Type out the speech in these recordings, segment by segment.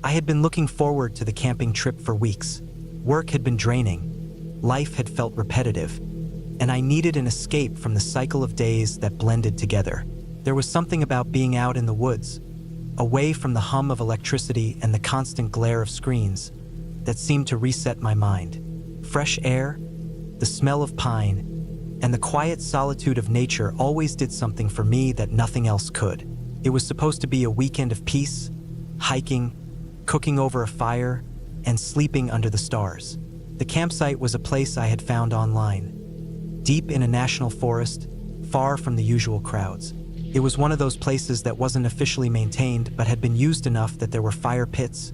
I had been looking forward to the camping trip for weeks. Work had been draining, life had felt repetitive, and I needed an escape from the cycle of days that blended together. There was something about being out in the woods, away from the hum of electricity and the constant glare of screens, that seemed to reset my mind. Fresh air, the smell of pine, and the quiet solitude of nature always did something for me that nothing else could. It was supposed to be a weekend of peace, hiking, cooking over a fire, and sleeping under the stars. The campsite was a place I had found online, deep in a national forest, far from the usual crowds. It was one of those places that wasn't officially maintained but had been used enough that there were fire pits,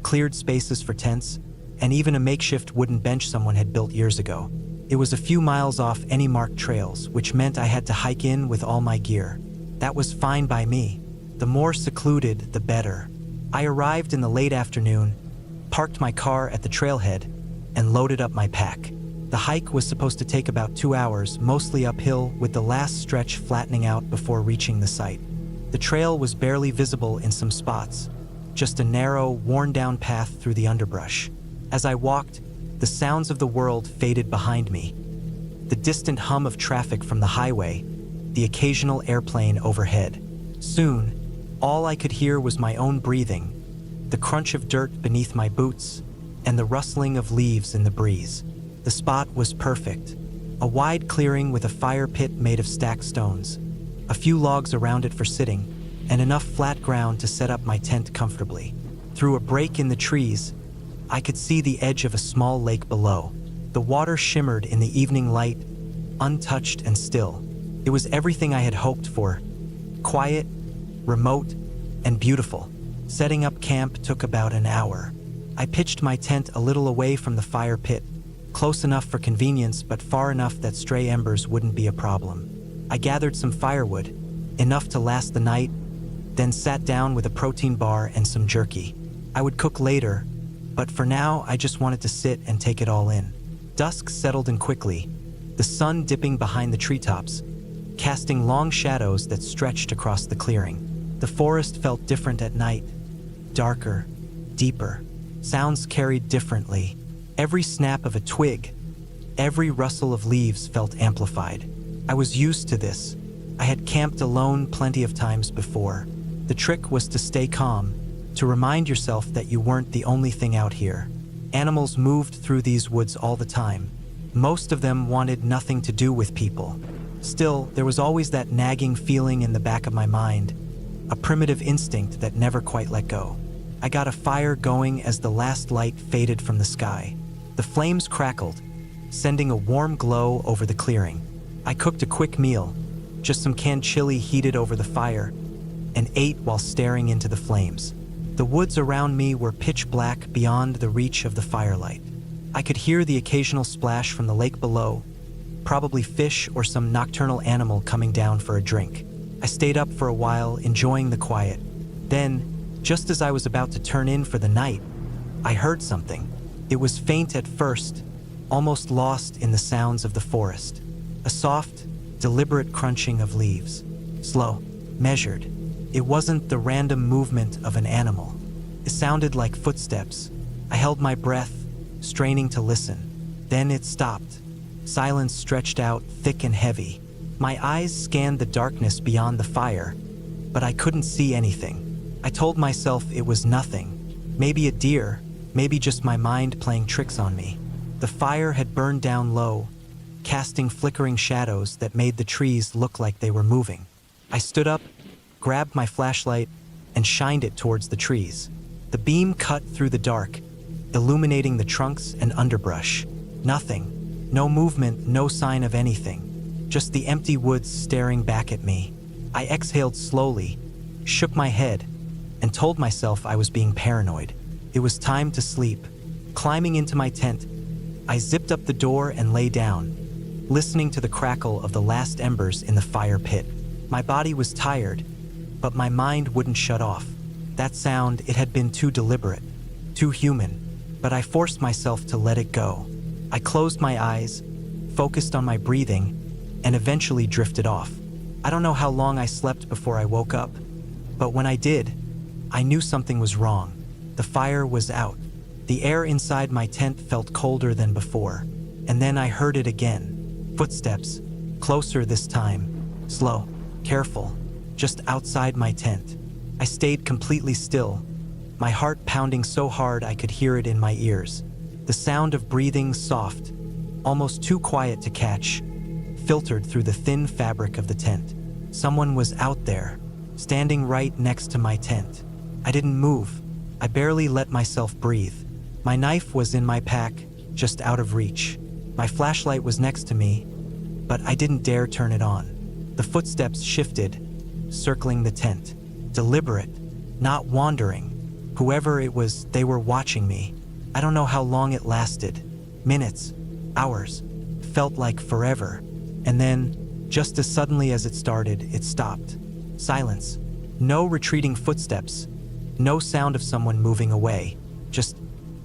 cleared spaces for tents, and even a makeshift wooden bench someone had built years ago. It was a few miles off any marked trails, which meant I had to hike in with all my gear. That was fine by me. The more secluded, the better. I arrived in the late afternoon, parked my car at the trailhead, and loaded up my pack. The hike was supposed to take about 2 hours, mostly uphill, with the last stretch flattening out before reaching the site. The trail was barely visible in some spots, just a narrow, worn-down path through the underbrush. As I walked, the sounds of the world faded behind me. The distant hum of traffic from the highway, the occasional airplane overhead. Soon, all I could hear was my own breathing, the crunch of dirt beneath my boots, and the rustling of leaves in the breeze. The spot was perfect. A wide clearing with a fire pit made of stacked stones, a few logs around it for sitting, and enough flat ground to set up my tent comfortably. Through a break in the trees, I could see the edge of a small lake below. The water shimmered in the evening light, untouched and still. It was everything I had hoped for. Quiet, remote, and beautiful. Setting up camp took about an hour. I pitched my tent a little away from the fire pit, close enough for convenience but far enough that stray embers wouldn't be a problem. I gathered some firewood, enough to last the night, then sat down with a protein bar and some jerky. I would cook later, but for now I just wanted to sit and take it all in. Dusk settled in quickly, the sun dipping behind the treetops, casting long shadows that stretched across the clearing. The forest felt different at night, darker, deeper. Sounds carried differently. Every snap of a twig, every rustle of leaves felt amplified. I was used to this. I had camped alone plenty of times before. The trick was to stay calm, to remind yourself that you weren't the only thing out here. Animals moved through these woods all the time. Most of them wanted nothing to do with people. Still, there was always that nagging feeling in the back of my mind, a primitive instinct that never quite let go. I got a fire going as the last light faded from the sky. The flames crackled, sending a warm glow over the clearing. I cooked a quick meal, just some canned chili heated over the fire, and ate while staring into the flames. The woods around me were pitch black beyond the reach of the firelight. I could hear the occasional splash from the lake below, probably fish or some nocturnal animal coming down for a drink. I stayed up for a while, enjoying the quiet. Then, just as I was about to turn in for the night, I heard something. It was faint at first, almost lost in the sounds of the forest. A soft, deliberate crunching of leaves. Slow, measured. It wasn't the random movement of an animal. It sounded like footsteps. I held my breath, straining to listen. Then it stopped. Silence stretched out, thick and heavy. My eyes scanned the darkness beyond the fire, but I couldn't see anything. I told myself it was nothing. Maybe a deer, maybe just my mind playing tricks on me. The fire had burned down low, casting flickering shadows that made the trees look like they were moving. I stood up, grabbed my flashlight, and shined it towards the trees. The beam cut through the dark, illuminating the trunks and underbrush. Nothing. No movement, no sign of anything. Just the empty woods staring back at me. I exhaled slowly, shook my head, and told myself I was being paranoid. It was time to sleep. Climbing into my tent, I zipped up the door and lay down, listening to the crackle of the last embers in the fire pit. My body was tired, but my mind wouldn't shut off. That sound, it had been too deliberate, too human, but I forced myself to let it go. I closed my eyes, focused on my breathing, and eventually drifted off. I don't know how long I slept before I woke up, but when I did, I knew something was wrong. The fire was out. The air inside my tent felt colder than before. And then I heard it again. Footsteps. Closer this time. Slow. Careful. Just outside my tent. I stayed completely still, my heart pounding so hard I could hear it in my ears. The sound of breathing, soft, almost too quiet to catch, filtered through the thin fabric of the tent. Someone was out there, standing right next to my tent. I didn't move. I barely let myself breathe. My knife was in my pack, just out of reach. My flashlight was next to me, but I didn't dare turn it on. The footsteps shifted, circling the tent. Deliberate, not wandering. Whoever it was, they were watching me. I don't know how long it lasted. Minutes, hours, felt like forever. And then, just as suddenly as it started, it stopped. Silence. No retreating footsteps. No sound of someone moving away. Just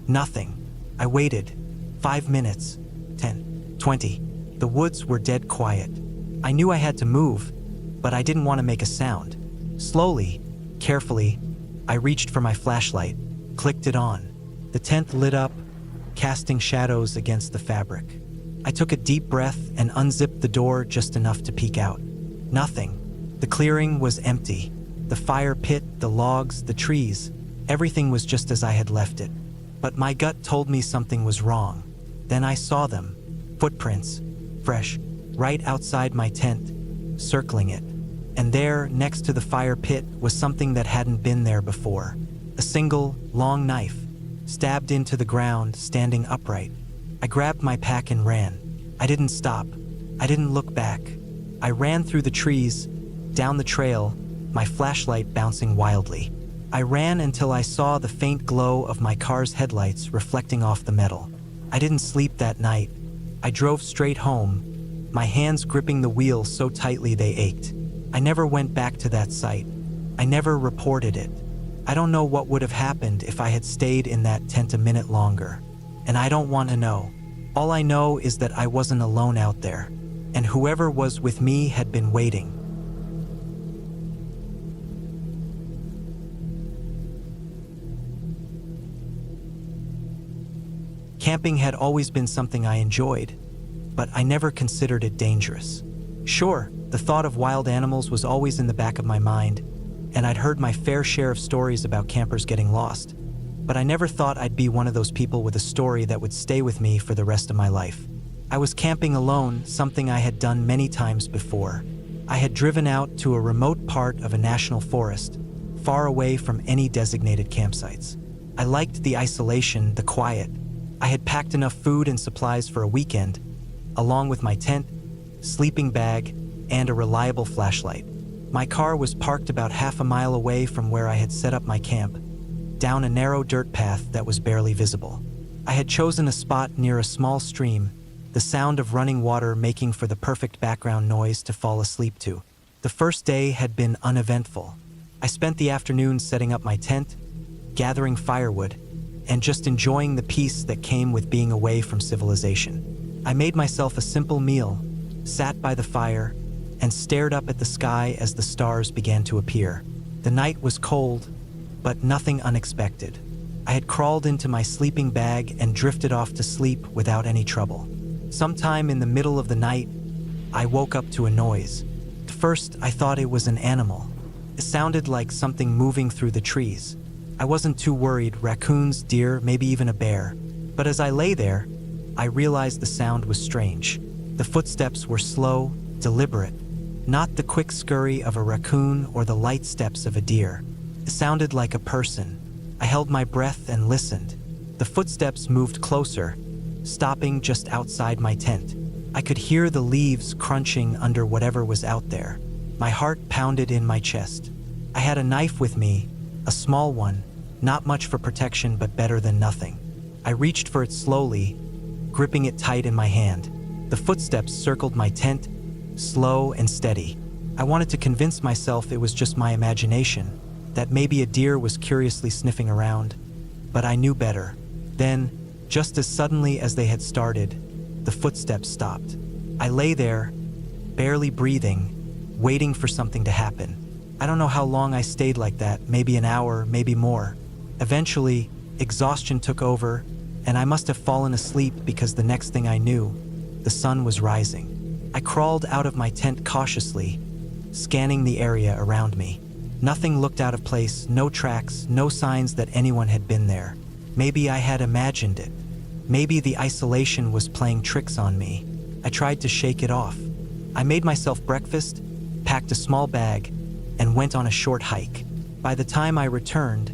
nothing. I waited. 5 minutes. 10. 20. The woods were dead quiet. I knew I had to move, but I didn't want to make a sound. Slowly, carefully, I reached for my flashlight, clicked it on. The tent lit up, casting shadows against the fabric. I took a deep breath and unzipped the door just enough to peek out. Nothing. The clearing was empty. The fire pit, the logs, the trees, everything was just as I had left it. But my gut told me something was wrong. Then I saw them. Footprints. Fresh. Right outside my tent. Circling it. And there, next to the fire pit, was something that hadn't been there before. A single, long knife, stabbed into the ground, standing upright. I grabbed my pack and ran. I didn't stop. I didn't look back. I ran through the trees, down the trail, my flashlight bouncing wildly. I ran until I saw the faint glow of my car's headlights reflecting off the metal. I didn't sleep that night. I drove straight home, my hands gripping the wheel so tightly they ached. I never went back to that site. I never reported it. I don't know what would have happened if I had stayed in that tent a minute longer. And I don't want to know. All I know is that I wasn't alone out there. And whoever was with me had been waiting. Camping had always been something I enjoyed, but I never considered it dangerous. Sure, the thought of wild animals was always in the back of my mind, and I'd heard my fair share of stories about campers getting lost. But I never thought I'd be one of those people with a story that would stay with me for the rest of my life. I was camping alone, something I had done many times before. I had driven out to a remote part of a national forest, far away from any designated campsites. I liked the isolation, the quiet. I had packed enough food and supplies for a weekend, along with my tent, sleeping bag, and a reliable flashlight. My car was parked about half a mile away from where I had set up my camp, down a narrow dirt path that was barely visible. I had chosen a spot near a small stream, the sound of running water making for the perfect background noise to fall asleep to. The first day had been uneventful. I spent the afternoon setting up my tent, gathering firewood, and just enjoying the peace that came with being away from civilization. I made myself a simple meal, sat by the fire, and stared up at the sky as the stars began to appear. The night was cold, but nothing unexpected. I had crawled into my sleeping bag and drifted off to sleep without any trouble. Sometime in the middle of the night, I woke up to a noise. At first, I thought it was an animal. It sounded like something moving through the trees. I wasn't too worried, raccoons, deer, maybe even a bear. But as I lay there, I realized the sound was strange. The footsteps were slow, deliberate, not the quick scurry of a raccoon or the light steps of a deer. It sounded like a person. I held my breath and listened. The footsteps moved closer, stopping just outside my tent. I could hear the leaves crunching under whatever was out there. My heart pounded in my chest. I had a knife with me, a small one, not much for protection but better than nothing. I reached for it slowly, gripping it tight in my hand. The footsteps circled my tent, slow and steady. I wanted to convince myself it was just my imagination, that maybe a deer was curiously sniffing around, but I knew better. Then, just as suddenly as they had started, the footsteps stopped. I lay there, barely breathing, waiting for something to happen. I don't know how long I stayed like that, maybe an hour, maybe more. Eventually, exhaustion took over, and I must have fallen asleep because the next thing I knew, the sun was rising. I crawled out of my tent cautiously, scanning the area around me. Nothing looked out of place, no tracks, no signs that anyone had been there. Maybe I had imagined it. Maybe the isolation was playing tricks on me. I tried to shake it off. I made myself breakfast, packed a small bag, and went on a short hike. By the time I returned,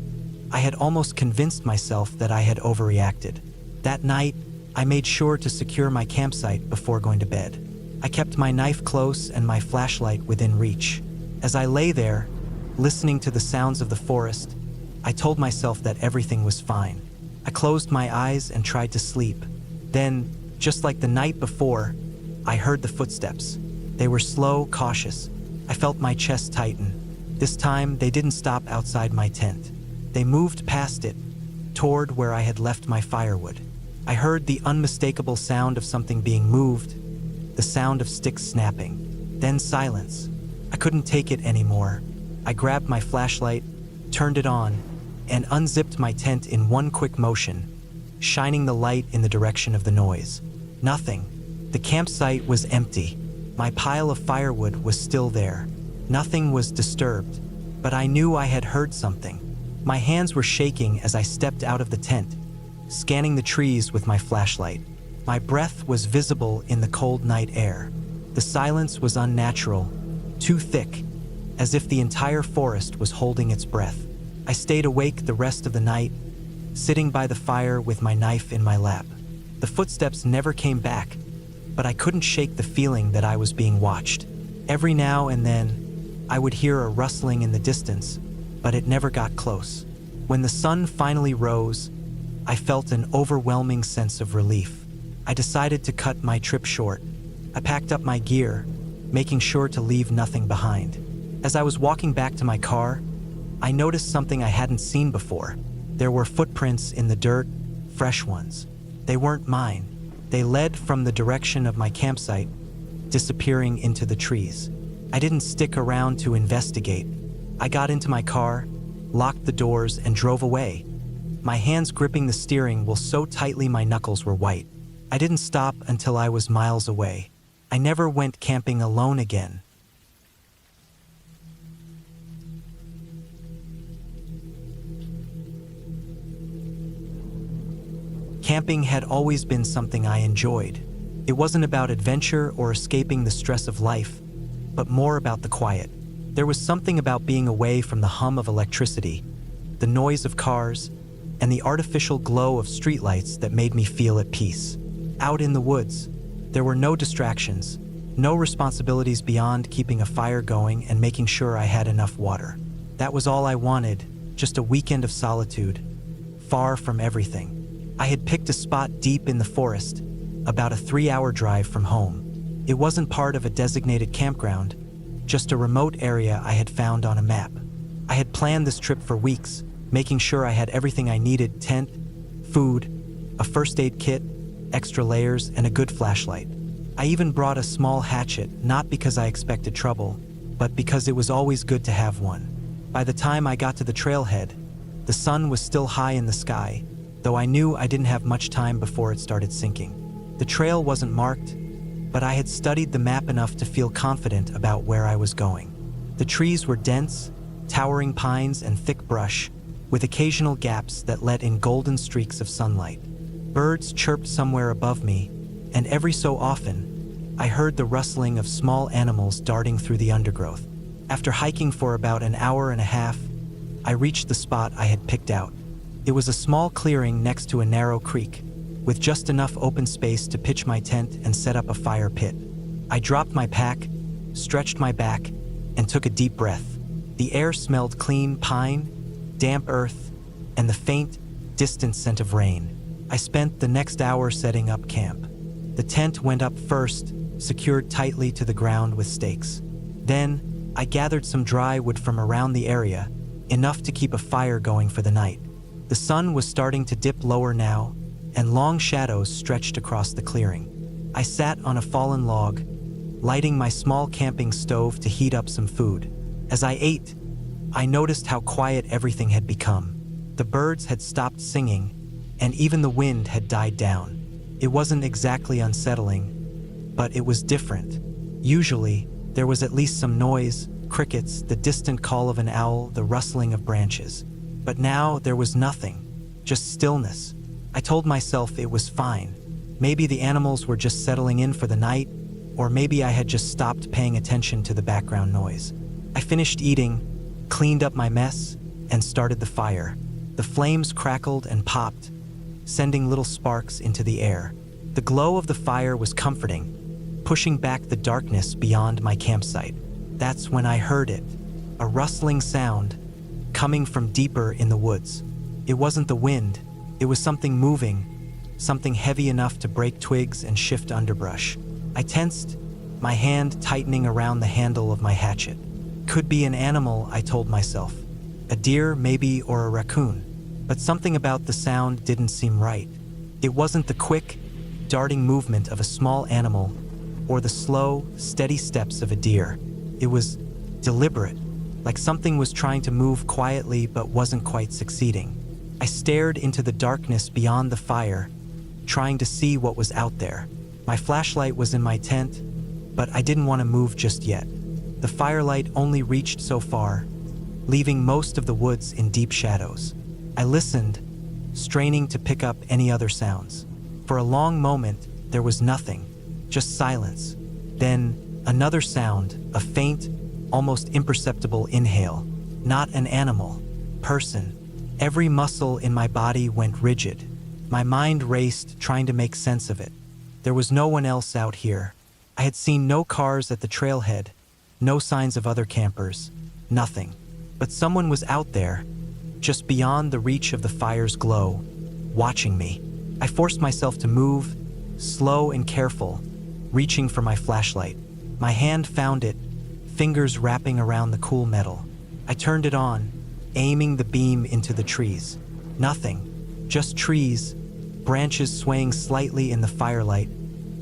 I had almost convinced myself that I had overreacted. That night, I made sure to secure my campsite before going to bed. I kept my knife close and my flashlight within reach. As I lay there, listening to the sounds of the forest, I told myself that everything was fine. I closed my eyes and tried to sleep. Then, just like the night before, I heard the footsteps. They were slow, cautious. I felt my chest tighten. This time, they didn't stop outside my tent. They moved past it, toward where I had left my firewood. I heard the unmistakable sound of something being moved, the sound of sticks snapping. Then silence. I couldn't take it anymore. I grabbed my flashlight, turned it on, and unzipped my tent in one quick motion, shining the light in the direction of the noise. Nothing. The campsite was empty. My pile of firewood was still there. Nothing was disturbed, but I knew I had heard something. My hands were shaking as I stepped out of the tent, scanning the trees with my flashlight. My breath was visible in the cold night air. The silence was unnatural, too thick, as if the entire forest was holding its breath. I stayed awake the rest of the night, sitting by the fire with my knife in my lap. The footsteps never came back, but I couldn't shake the feeling that I was being watched. Every now and then, I would hear a rustling in the distance, but it never got close. When the sun finally rose, I felt an overwhelming sense of relief. I decided to cut my trip short. I packed up my gear, making sure to leave nothing behind. As I was walking back to my car, I noticed something I hadn't seen before. There were footprints in the dirt, fresh ones. They weren't mine. They led from the direction of my campsite, disappearing into the trees. I didn't stick around to investigate. I got into my car, locked the doors, and drove away, my hands gripping the steering wheel so tightly my knuckles were white. I didn't stop until I was miles away. I never went camping alone again. Camping had always been something I enjoyed. It wasn't about adventure or escaping the stress of life, but more about the quiet. There was something about being away from the hum of electricity, the noise of cars, and the artificial glow of streetlights that made me feel at peace. Out in the woods, there were no distractions, no responsibilities beyond keeping a fire going and making sure I had enough water. That was all I wanted, just a weekend of solitude, far from everything. I had picked a spot deep in the forest, about a 3-hour drive from home. It wasn't part of a designated campground, just a remote area I had found on a map. I had planned this trip for weeks, making sure I had everything I needed: tent, food, a first aid kit, extra layers, and a good flashlight. I even brought a small hatchet, not because I expected trouble, but because it was always good to have one. By the time I got to the trailhead, the sun was still high in the sky, though I knew I didn't have much time before it started sinking. The trail wasn't marked, but I had studied the map enough to feel confident about where I was going. The trees were dense, towering pines and thick brush, with occasional gaps that let in golden streaks of sunlight. Birds chirped somewhere above me, and every so often, I heard the rustling of small animals darting through the undergrowth. After hiking for about an hour and a half, I reached the spot I had picked out. It was a small clearing next to a narrow creek, with just enough open space to pitch my tent and set up a fire pit. I dropped my pack, stretched my back, and took a deep breath. The air smelled clean pine, damp earth, and the faint, distant scent of rain. I spent the next hour setting up camp. The tent went up first, secured tightly to the ground with stakes. Then, I gathered some dry wood from around the area, enough to keep a fire going for the night. The sun was starting to dip lower now, and long shadows stretched across the clearing. I sat on a fallen log, lighting my small camping stove to heat up some food. As I ate, I noticed how quiet everything had become. The birds had stopped singing, and even the wind had died down. It wasn't exactly unsettling, but it was different. Usually, there was at least some noise, crickets, the distant call of an owl, the rustling of branches. But now there was nothing, just stillness. I told myself it was fine. Maybe the animals were just settling in for the night, or maybe I had just stopped paying attention to the background noise. I finished eating, cleaned up my mess, and started the fire. The flames crackled and popped, sending little sparks into the air. The glow of the fire was comforting, pushing back the darkness beyond my campsite. That's when I heard it, a rustling sound coming from deeper in the woods. It wasn't the wind, it was something moving, something heavy enough to break twigs and shift underbrush. I tensed, my hand tightening around the handle of my hatchet. Could be an animal, I told myself. A deer, maybe, or a raccoon. But something about the sound didn't seem right. It wasn't the quick, darting movement of a small animal or the slow, steady steps of a deer. It was deliberate, like something was trying to move quietly but wasn't quite succeeding. I stared into the darkness beyond the fire, trying to see what was out there. My flashlight was in my tent, but I didn't want to move just yet. The firelight only reached so far, leaving most of the woods in deep shadows. I listened, straining to pick up any other sounds. For a long moment, there was nothing, just silence. Then, another sound, a faint, almost imperceptible inhale. Not an animal, person. Every muscle in my body went rigid. My mind raced, trying to make sense of it. There was no one else out here. I had seen no cars at the trailhead, no signs of other campers, nothing. But someone was out there, just beyond the reach of the fire's glow, watching me. I forced myself to move, slow and careful, reaching for my flashlight. My hand found it, fingers wrapping around the cool metal. I turned it on, aiming the beam into the trees. Nothing, just trees, branches swaying slightly in the firelight,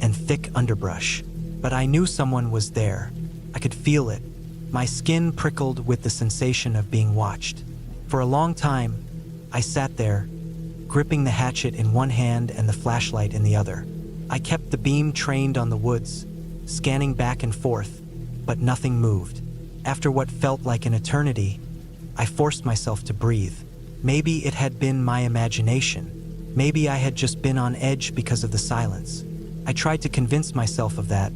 and thick underbrush. But I knew someone was there. I could feel it. My skin prickled with the sensation of being watched. For a long time, I sat there, gripping the hatchet in one hand and the flashlight in the other. I kept the beam trained on the woods, scanning back and forth, but nothing moved. After what felt like an eternity, I forced myself to breathe. Maybe it had been my imagination. Maybe I had just been on edge because of the silence. I tried to convince myself of that,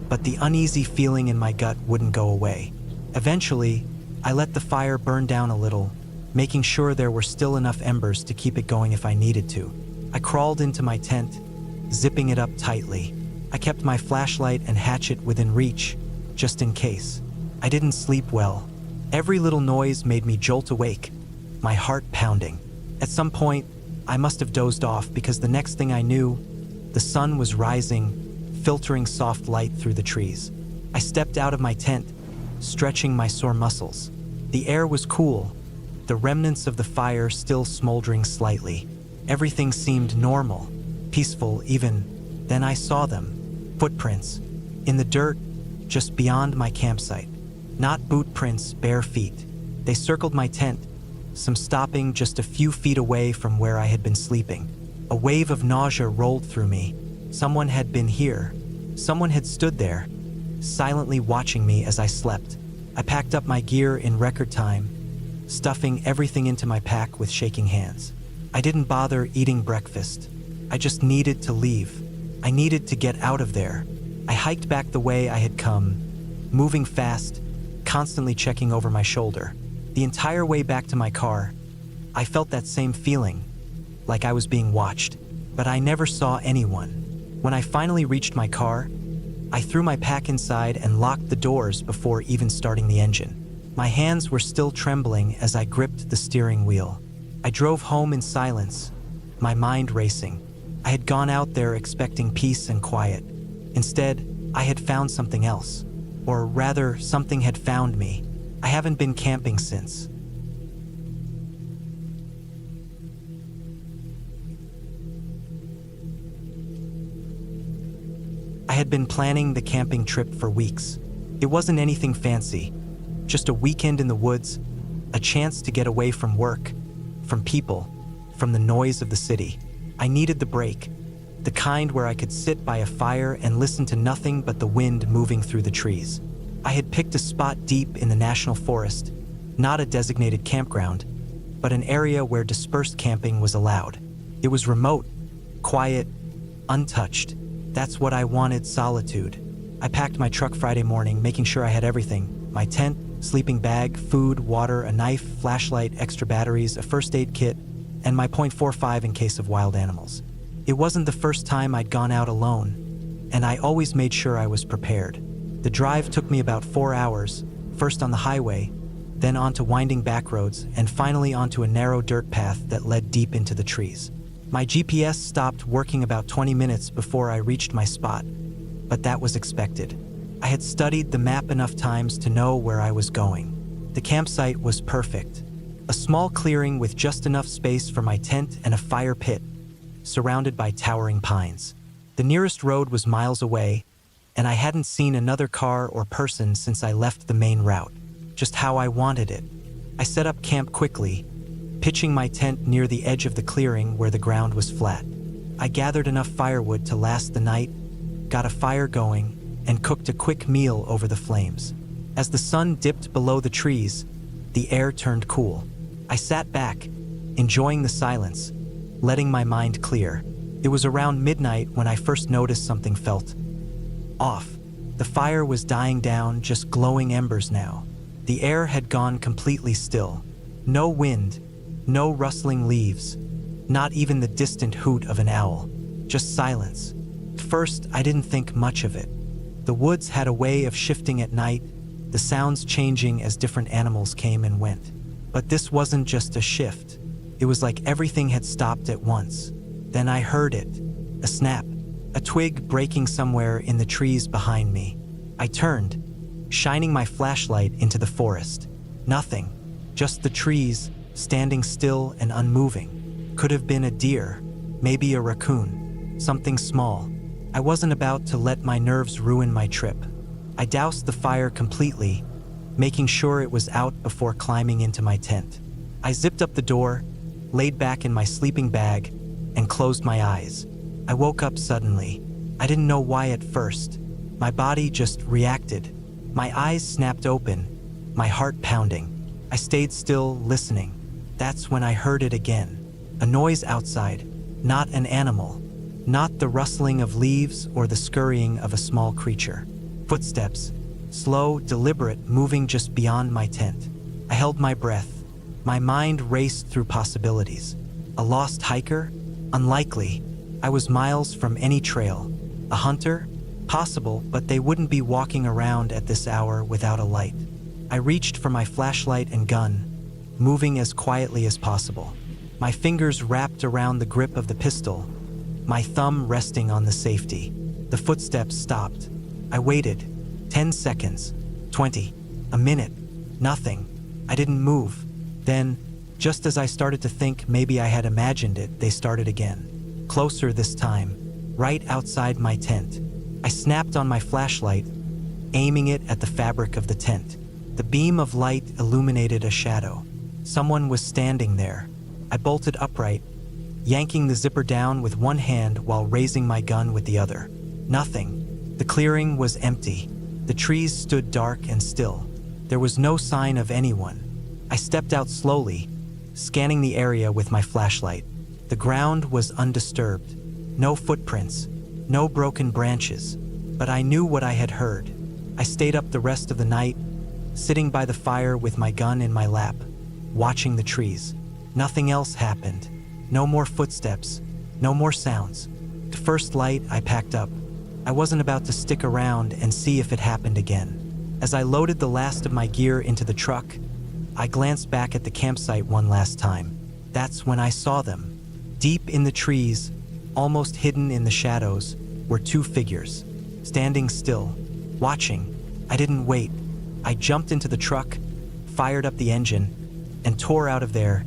but the uneasy feeling in my gut wouldn't go away. Eventually, I let the fire burn down a little, making sure there were still enough embers to keep it going if I needed to. I crawled into my tent, zipping it up tightly. I kept my flashlight and hatchet within reach, just in case. I didn't sleep well. Every little noise made me jolt awake, my heart pounding. At some point, I must have dozed off because the next thing I knew, the sun was rising, filtering soft light through the trees. I stepped out of my tent, stretching my sore muscles. The air was cool, the remnants of the fire still smoldering slightly. Everything seemed normal, peaceful even. Then I saw them, footprints, in the dirt just beyond my campsite. Not boot prints, bare feet. They circled my tent, some stopping just a few feet away from where I had been sleeping. A wave of nausea rolled through me. Someone had been here. Someone had stood there, silently watching me as I slept. I packed up my gear in record time, stuffing everything into my pack with shaking hands. I didn't bother eating breakfast. I just needed to leave. I needed to get out of there. I hiked back the way I had come, moving fast, constantly checking over my shoulder. The entire way back to my car, I felt that same feeling, like I was being watched, but I never saw anyone. When I finally reached my car, I threw my pack inside and locked the doors before even starting the engine. My hands were still trembling as I gripped the steering wheel. I drove home in silence, my mind racing. I had gone out there expecting peace and quiet. Instead, I had found something else. Or rather, something had found me. I haven't been camping since. I had been planning the camping trip for weeks. It wasn't anything fancy, just a weekend in the woods, a chance to get away from work, from people, from the noise of the city. I needed the break, the kind where I could sit by a fire and listen to nothing but the wind moving through the trees. I had picked a spot deep in the national forest, not a designated campground, but an area where dispersed camping was allowed. It was remote, quiet, untouched. That's what I wanted, solitude. I packed my truck Friday morning, making sure I had everything: my tent, sleeping bag, food, water, a knife, flashlight, extra batteries, a first aid kit, and my .45 in case of wild animals. It wasn't the first time I'd gone out alone, and I always made sure I was prepared. The drive took me about 4 hours, first on the highway, then onto winding back roads, and finally onto a narrow dirt path that led deep into the trees. My GPS stopped working about 20 minutes before I reached my spot, but that was expected. I had studied the map enough times to know where I was going. The campsite was perfect. A small clearing with just enough space for my tent and a fire pit, surrounded by towering pines. The nearest road was miles away, and I hadn't seen another car or person since I left the main route, just how I wanted it. I set up camp quickly, pitching my tent near the edge of the clearing where the ground was flat. I gathered enough firewood to last the night, got a fire going, and cooked a quick meal over the flames. As the sun dipped below the trees, the air turned cool. I sat back, enjoying the silence, letting my mind clear. It was around midnight when I first noticed something felt off. The fire was dying down, just glowing embers now. The air had gone completely still. No wind, no rustling leaves, not even the distant hoot of an owl. Just silence. At first, I didn't think much of it. The woods had a way of shifting at night, the sounds changing as different animals came and went. But this wasn't just a shift. It was like everything had stopped at once. Then I heard it. A snap. A twig breaking somewhere in the trees behind me. I turned, shining my flashlight into the forest. Nothing. Just the trees, standing still and unmoving. Could have been a deer, maybe a raccoon, something small. I wasn't about to let my nerves ruin my trip. I doused the fire completely, making sure it was out before climbing into my tent. I zipped up the door, laid back in my sleeping bag, and closed my eyes. I woke up suddenly. I didn't know why at first. My body just reacted. My eyes snapped open, my heart pounding. I stayed still, listening. That's when I heard it again. A noise outside, not an animal, not the rustling of leaves or the scurrying of a small creature. Footsteps, slow, deliberate, moving just beyond my tent. I held my breath. My mind raced through possibilities. A lost hiker? Unlikely. I was miles from any trail. A hunter? Possible, but they wouldn't be walking around at this hour without a light. I reached for my flashlight and gun, moving as quietly as possible. My fingers wrapped around the grip of the pistol, my thumb resting on the safety. The footsteps stopped. I waited. 10 seconds. 20. A minute. Nothing. I didn't move. Then, just as I started to think maybe I had imagined it, they started again. Closer this time, right outside my tent. I snapped on my flashlight, aiming it at the fabric of the tent. The beam of light illuminated a shadow. Someone was standing there. I bolted upright, yanking the zipper down with one hand while raising my gun with the other. Nothing. The clearing was empty. The trees stood dark and still. There was no sign of anyone. I stepped out slowly, scanning the area with my flashlight. The ground was undisturbed. No footprints, no broken branches, but I knew what I had heard. I stayed up the rest of the night, sitting by the fire with my gun in my lap, watching the trees. Nothing else happened. No more footsteps, no more sounds. The first light, I packed up. I wasn't about to stick around and see if it happened again. As I loaded the last of my gear into the truck, I glanced back at the campsite one last time. That's when I saw them. Deep in the trees, almost hidden in the shadows, were two figures, standing still, watching. I didn't wait. I jumped into the truck, fired up the engine, and tore out of there,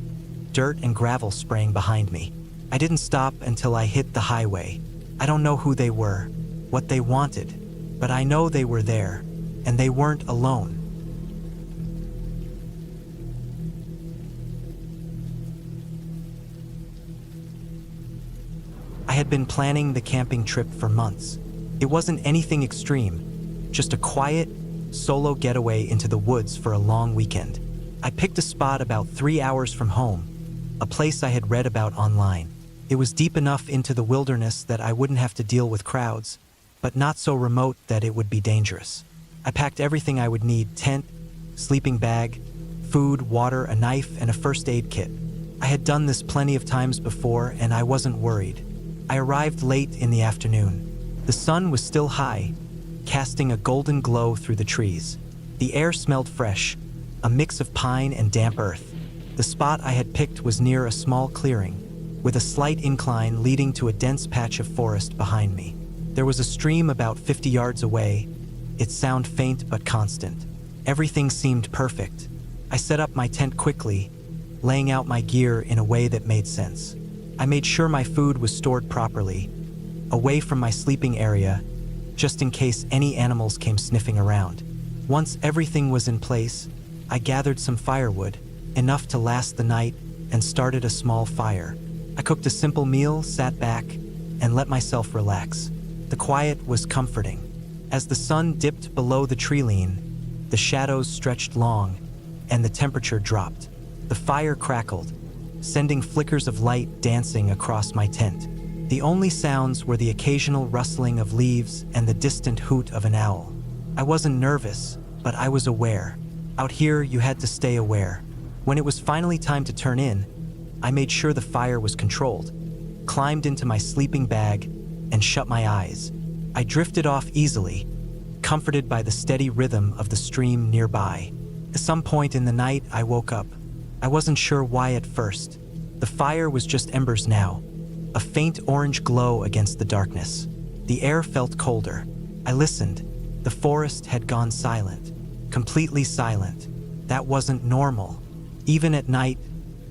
dirt and gravel spraying behind me. I didn't stop until I hit the highway. I don't know who they were, what they wanted, but I know they were there, and they weren't alone. had been planning the camping trip for months. It wasn't anything extreme, just a quiet, solo getaway into the woods for a long weekend. I picked a spot about 3 hours from home, a place I had read about online. It was deep enough into the wilderness that I wouldn't have to deal with crowds, but not so remote that it would be dangerous. I packed everything I would need: tent, sleeping bag, food, water, a knife, and a first aid kit. I had done this plenty of times before, and I wasn't worried. I arrived late in the afternoon. The sun was still high, casting a golden glow through the trees. The air smelled fresh, a mix of pine and damp earth. The spot I had picked was near a small clearing, with a slight incline leading to a dense patch of forest behind me. There was a stream about 50 yards away, its sound faint but constant. Everything seemed perfect. I set up my tent quickly, laying out my gear in a way that made sense. I made sure my food was stored properly, away from my sleeping area, just in case any animals came sniffing around. Once everything was in place, I gathered some firewood, enough to last the night, and started a small fire. I cooked a simple meal, sat back, and let myself relax. The quiet was comforting. As the sun dipped below the tree line, the shadows stretched long, and the temperature dropped. The fire crackled, sending flickers of light dancing across my tent. The only sounds were the occasional rustling of leaves and the distant hoot of an owl. I wasn't nervous, but I was aware. Out here, you had to stay aware. When it was finally time to turn in, I made sure the fire was controlled, climbed into my sleeping bag, and shut my eyes. I drifted off easily, comforted by the steady rhythm of the stream nearby. At some point in the night, I woke up. I wasn't sure why at first. The fire was just embers now, a faint orange glow against the darkness. The air felt colder. I listened. The forest had gone silent, completely silent. That wasn't normal. Even at night,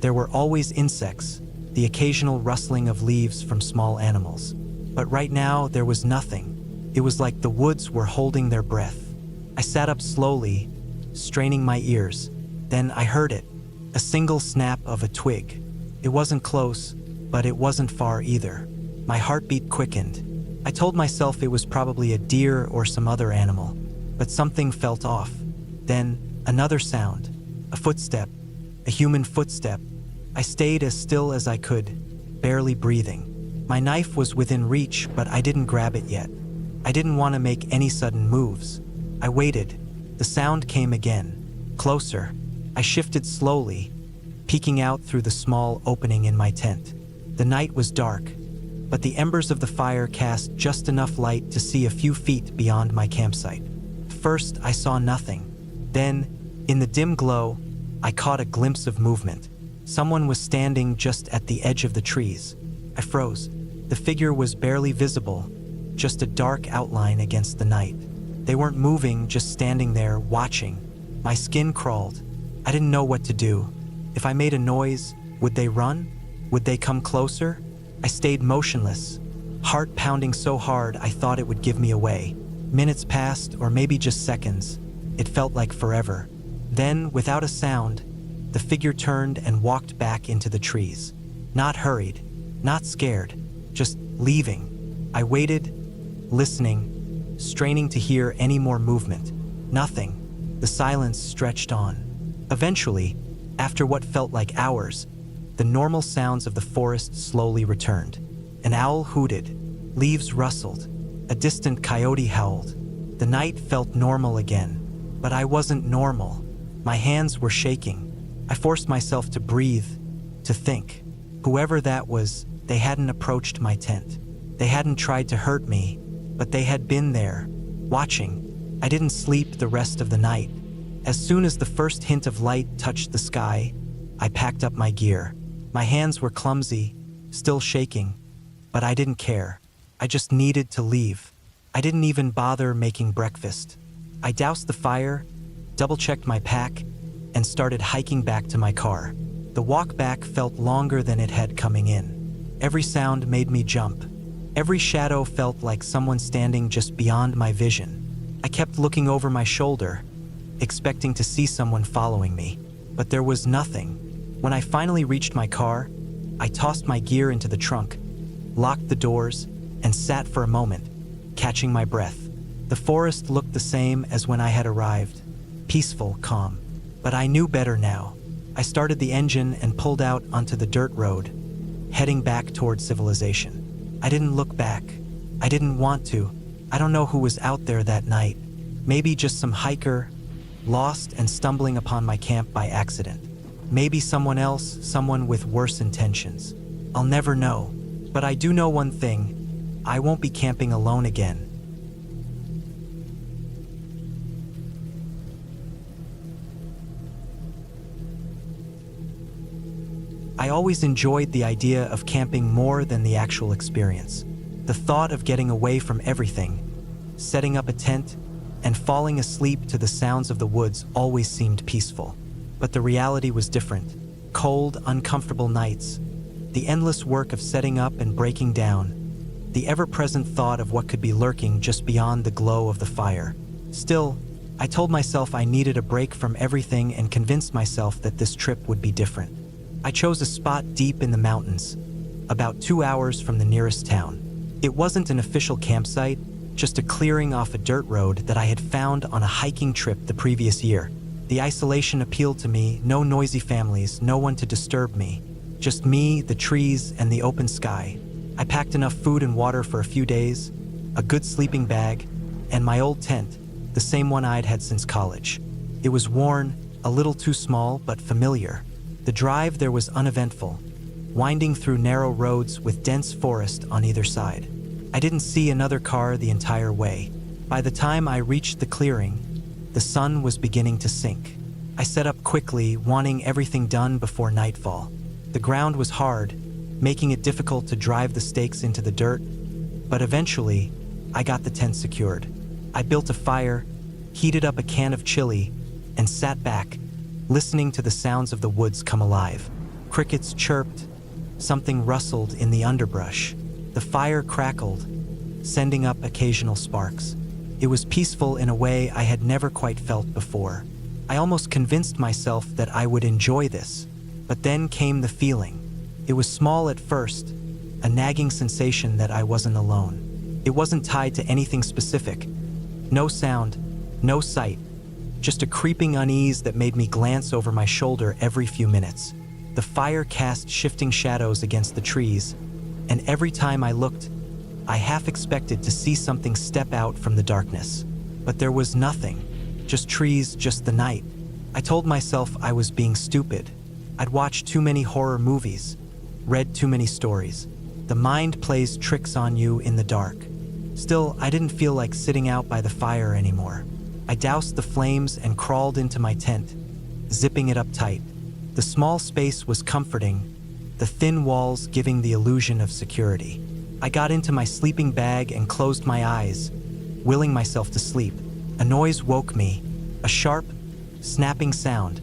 there were always insects, the occasional rustling of leaves from small animals. But right now, there was nothing. It was like the woods were holding their breath. I sat up slowly, straining my ears. Then I heard it, a single snap of a twig. It wasn't close, but it wasn't far either. My heartbeat quickened. I told myself it was probably a deer or some other animal, but something felt off. Then, another sound, a footstep, a human footstep. I stayed as still as I could, barely breathing. My knife was within reach, but I didn't grab it yet. I didn't want to make any sudden moves. I waited. The sound came again, closer. I shifted slowly, peeking out through the small opening in my tent. The night was dark, but the embers of the fire cast just enough light to see a few feet beyond my campsite. First, I saw nothing. Then, in the dim glow, I caught a glimpse of movement. Someone was standing just at the edge of the trees. I froze. The figure was barely visible, just a dark outline against the night. They weren't moving, just standing there, watching. My skin crawled. I didn't know what to do. If I made a noise, would they run? Would they come closer? I stayed motionless, heart pounding so hard I thought it would give me away. Minutes passed, or maybe just seconds. It felt like forever. Then, without a sound, the figure turned and walked back into the trees. Not hurried, not scared, just leaving. I waited, listening, straining to hear any more movement. Nothing. The silence stretched on. Eventually, after what felt like hours, the normal sounds of the forest slowly returned. An owl hooted, leaves rustled, a distant coyote howled. The night felt normal again, but I wasn't normal. My hands were shaking. I forced myself to breathe, to think. Whoever that was, they hadn't approached my tent. They hadn't tried to hurt me, but they had been there, watching. I didn't sleep the rest of the night. As soon as the first hint of light touched the sky, I packed up my gear. My hands were clumsy, still shaking, but I didn't care. I just needed to leave. I didn't even bother making breakfast. I doused the fire, double-checked my pack, and started hiking back to my car. The walk back felt longer than it had coming in. Every sound made me jump. Every shadow felt like someone standing just beyond my vision. I kept looking over my shoulder, expecting to see someone following me, but there was nothing. When I finally reached my car, I tossed my gear into the trunk, locked the doors, and sat for a moment, catching my breath. The forest looked the same as when I had arrived, peaceful, calm. But I knew better now. I started the engine and pulled out onto the dirt road, heading back toward civilization. I didn't look back. I didn't want to. I don't know who was out there that night. Maybe just some hiker, lost and stumbling upon my camp by accident. Maybe someone else, someone with worse intentions. I'll never know. But I do know one thing. I won't be camping alone again. I always enjoyed the idea of camping more than the actual experience. The thought of getting away from everything, setting up a tent, and falling asleep to the sounds of the woods always seemed peaceful. But the reality was different. Cold, uncomfortable nights, the endless work of setting up and breaking down, the ever-present thought of what could be lurking just beyond the glow of the fire. Still, I told myself I needed a break from everything and convinced myself that this trip would be different. I chose a spot deep in the mountains, about 2 hours from the nearest town. It wasn't an official campsite, just a clearing off a dirt road that I had found on a hiking trip the previous year. The isolation appealed to me, no noisy families, no one to disturb me. Just me, the trees, and the open sky. I packed enough food and water for a few days, a good sleeping bag, and my old tent, the same one I'd had since college. It was worn, a little too small, but familiar. The drive there was uneventful, winding through narrow roads with dense forest on either side. I didn't see another car the entire way. By the time I reached the clearing, the sun was beginning to sink. I set up quickly, wanting everything done before nightfall. The ground was hard, making it difficult to drive the stakes into the dirt, but eventually, I got the tent secured. I built a fire, heated up a can of chili, and sat back, listening to the sounds of the woods come alive. Crickets chirped, something rustled in the underbrush. The fire crackled, sending up occasional sparks. It was peaceful in a way I had never quite felt before. I almost convinced myself that I would enjoy this, but then came the feeling. It was small at first, a nagging sensation that I wasn't alone. It wasn't tied to anything specific. No sound, no sight, just a creeping unease that made me glance over my shoulder every few minutes. The fire cast shifting shadows against the trees, and every time I looked, I half expected to see something step out from the darkness. But there was nothing, just trees, just the night. I told myself I was being stupid. I'd watched too many horror movies, read too many stories. The mind plays tricks on you in the dark. Still, I didn't feel like sitting out by the fire anymore. I doused the flames and crawled into my tent, zipping it up tight. The small space was comforting, the thin walls giving the illusion of security. I got into my sleeping bag and closed my eyes, willing myself to sleep. A noise woke me, a sharp, snapping sound,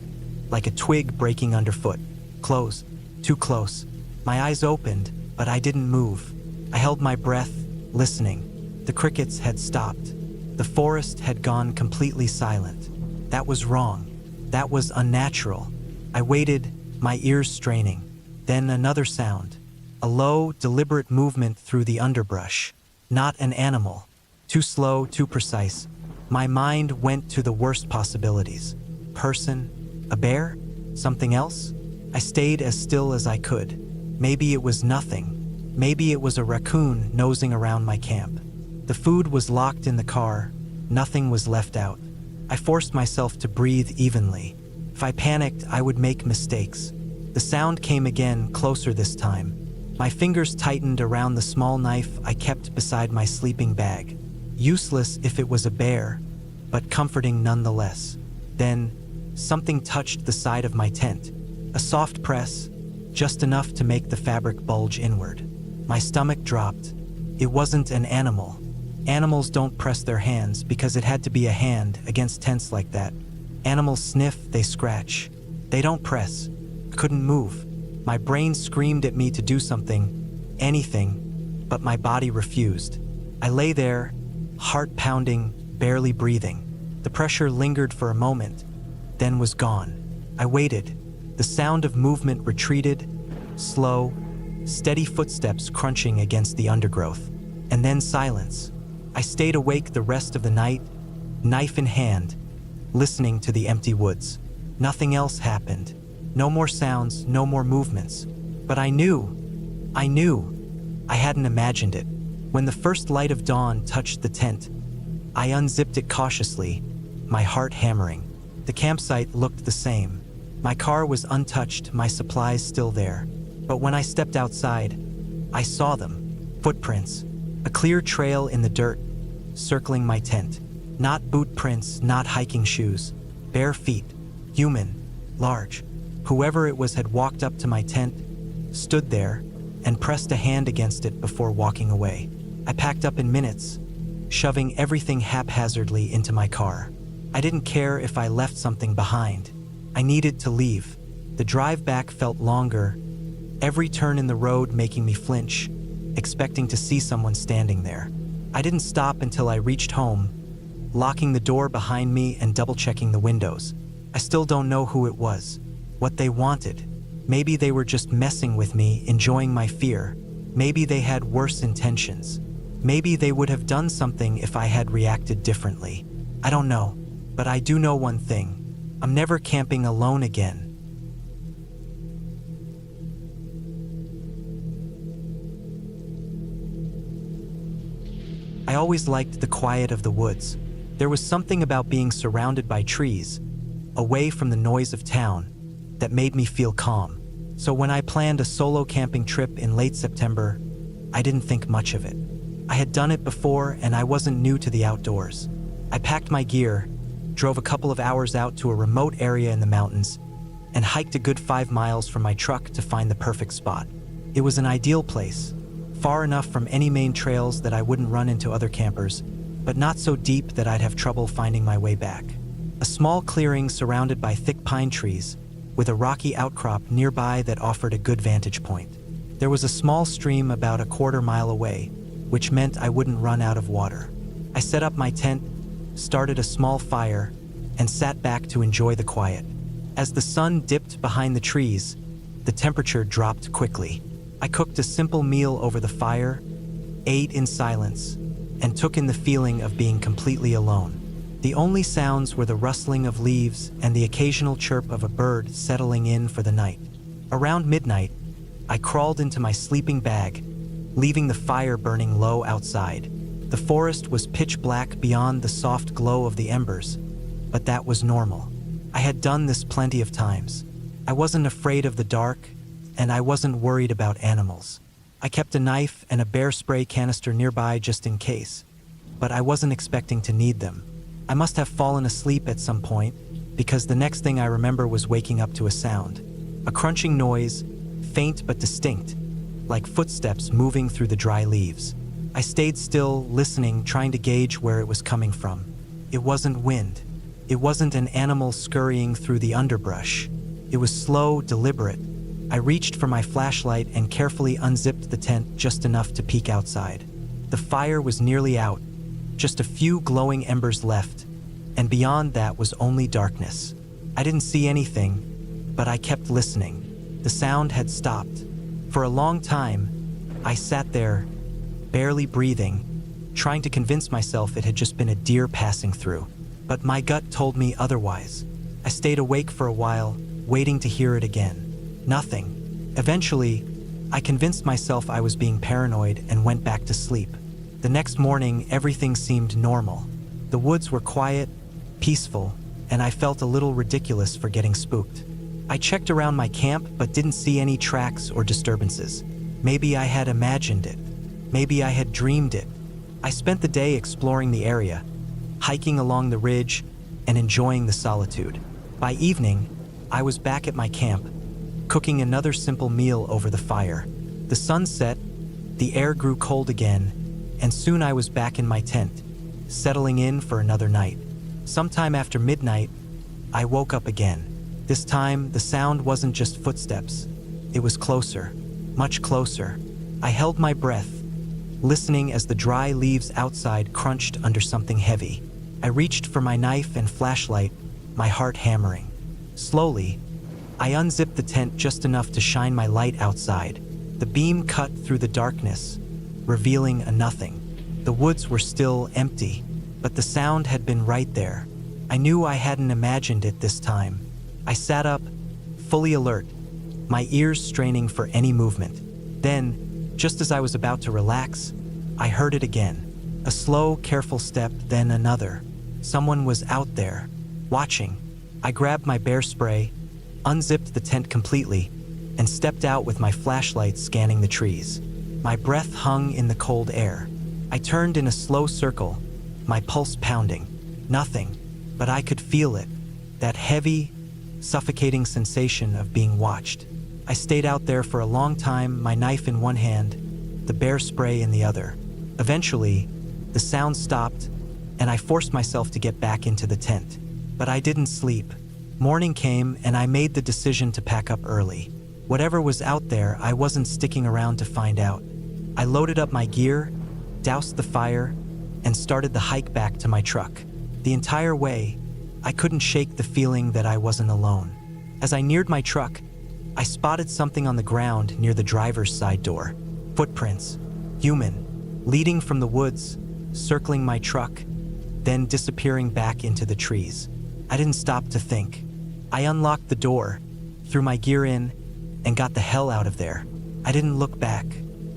like a twig breaking underfoot. Close, too close. My eyes opened, but I didn't move. I held my breath, listening. The crickets had stopped. The forest had gone completely silent. That was wrong. That was unnatural. I waited, my ears straining. Then another sound. A low, deliberate movement through the underbrush. Not an animal. Too slow, too precise. My mind went to the worst possibilities. Person? A bear? Something else? I stayed as still as I could. Maybe it was nothing. Maybe it was a raccoon nosing around my camp. The food was locked in the car. Nothing was left out. I forced myself to breathe evenly. If I panicked, I would make mistakes. The sound came again, closer this time. My fingers tightened around the small knife I kept beside my sleeping bag. Useless if it was a bear, but comforting nonetheless. Then, something touched the side of my tent. A soft press, just enough to make the fabric bulge inward. My stomach dropped. It wasn't an animal. Animals don't press their hands because it had to be a hand against tents like that. Animals sniff, they scratch. They don't press. Couldn't move. My brain screamed at me to do something, anything, but my body refused. I lay there, heart pounding, barely breathing. The pressure lingered for a moment, then was gone. I waited. The sound of movement retreated, slow, steady footsteps crunching against the undergrowth, and then silence. I stayed awake the rest of the night, knife in hand, listening to the empty woods. Nothing else happened. No more sounds, no more movements. But I knew. I hadn't imagined it. When the first light of dawn touched the tent, I unzipped it cautiously, my heart hammering. The campsite looked the same. My car was untouched, my supplies still there. But when I stepped outside, I saw them. Footprints. A clear trail in the dirt, circling my tent. Not boot prints, not hiking shoes. Bare feet. Human. Large. Whoever it was had walked up to my tent, stood there, and pressed a hand against it before walking away. I packed up in minutes, shoving everything haphazardly into my car. I didn't care if I left something behind. I needed to leave. The drive back felt longer, every turn in the road making me flinch, expecting to see someone standing there. I didn't stop until I reached home, locking the door behind me and double-checking the windows. I still don't know who it was, what they wanted. Maybe they were just messing with me, enjoying my fear. Maybe they had worse intentions. Maybe they would have done something if I had reacted differently. I don't know, but I do know one thing. I'm never camping alone again. I always liked the quiet of the woods. There was something about being surrounded by trees, away from the noise of town, that made me feel calm. So when I planned a solo camping trip in late September, I didn't think much of it. I had done it before and I wasn't new to the outdoors. I packed my gear, drove a couple of hours out to a remote area in the mountains, and hiked a good 5 miles from my truck to find the perfect spot. It was an ideal place, far enough from any main trails that I wouldn't run into other campers, but not so deep that I'd have trouble finding my way back. A small clearing surrounded by thick pine trees, with a rocky outcrop nearby that offered a good vantage point. There was a small stream about a 1/4 mile away, which meant I wouldn't run out of water. I set up my tent, started a small fire, and sat back to enjoy the quiet. As the sun dipped behind the trees, the temperature dropped quickly. I cooked a simple meal over the fire, ate in silence, and took in the feeling of being completely alone. The only sounds were the rustling of leaves and the occasional chirp of a bird settling in for the night. Around midnight, I crawled into my sleeping bag, leaving the fire burning low outside. The forest was pitch black beyond the soft glow of the embers, but that was normal. I had done this plenty of times. I wasn't afraid of the dark, and I wasn't worried about animals. I kept a knife and a bear spray canister nearby just in case, but I wasn't expecting to need them. I must have fallen asleep at some point, because the next thing I remember was waking up to a sound. A crunching noise, faint but distinct, like footsteps moving through the dry leaves. I stayed still, listening, trying to gauge where it was coming from. It wasn't wind. It wasn't an animal scurrying through the underbrush. It was slow, deliberate. I reached for my flashlight and carefully unzipped the tent just enough to peek outside. The fire was nearly out, just a few glowing embers left, and beyond that was only darkness. I didn't see anything, but I kept listening. The sound had stopped. For a long time, I sat there, barely breathing, trying to convince myself it had just been a deer passing through. But my gut told me otherwise. I stayed awake for a while, waiting to hear it again. Nothing. Eventually, I convinced myself I was being paranoid and went back to sleep. The next morning, everything seemed normal. The woods were quiet, peaceful, and I felt a little ridiculous for getting spooked. I checked around my camp but didn't see any tracks or disturbances. Maybe I had imagined it. Maybe I had dreamed it. I spent the day exploring the area, hiking along the ridge, and enjoying the solitude. By evening, I was back at my camp, cooking another simple meal over the fire. The sun set, the air grew cold again, and soon I was back in my tent, settling in for another night. Sometime after midnight, I woke up again. This time, the sound wasn't just footsteps. It was closer, much closer. I held my breath, listening as the dry leaves outside crunched under something heavy. I reached for my knife and flashlight, my heart hammering. Slowly, I unzipped the tent just enough to shine my light outside. The beam cut through the darkness, revealing a nothing. The woods were still empty, but the sound had been right there. I knew I hadn't imagined it this time. I sat up, fully alert, my ears straining for any movement. Then, just as I was about to relax, I heard it again. A slow, careful step, then another. Someone was out there, watching. I grabbed my bear spray, unzipped the tent completely, and stepped out with my flashlight scanning the trees. My breath hung in the cold air. I turned in a slow circle, my pulse pounding. Nothing, but I could feel it, that heavy, suffocating sensation of being watched. I stayed out there for a long time, my knife in one hand, the bear spray in the other. Eventually, the sound stopped, and I forced myself to get back into the tent. But I didn't sleep. Morning came, and I made the decision to pack up early. Whatever was out there, I wasn't sticking around to find out. I loaded up my gear, doused the fire, and started the hike back to my truck. The entire way, I couldn't shake the feeling that I wasn't alone. As I neared my truck, I spotted something on the ground near the driver's side door. Footprints, human, leading from the woods, circling my truck, then disappearing back into the trees. I didn't stop to think. I unlocked the door, threw my gear in, and got the hell out of there. I didn't look back.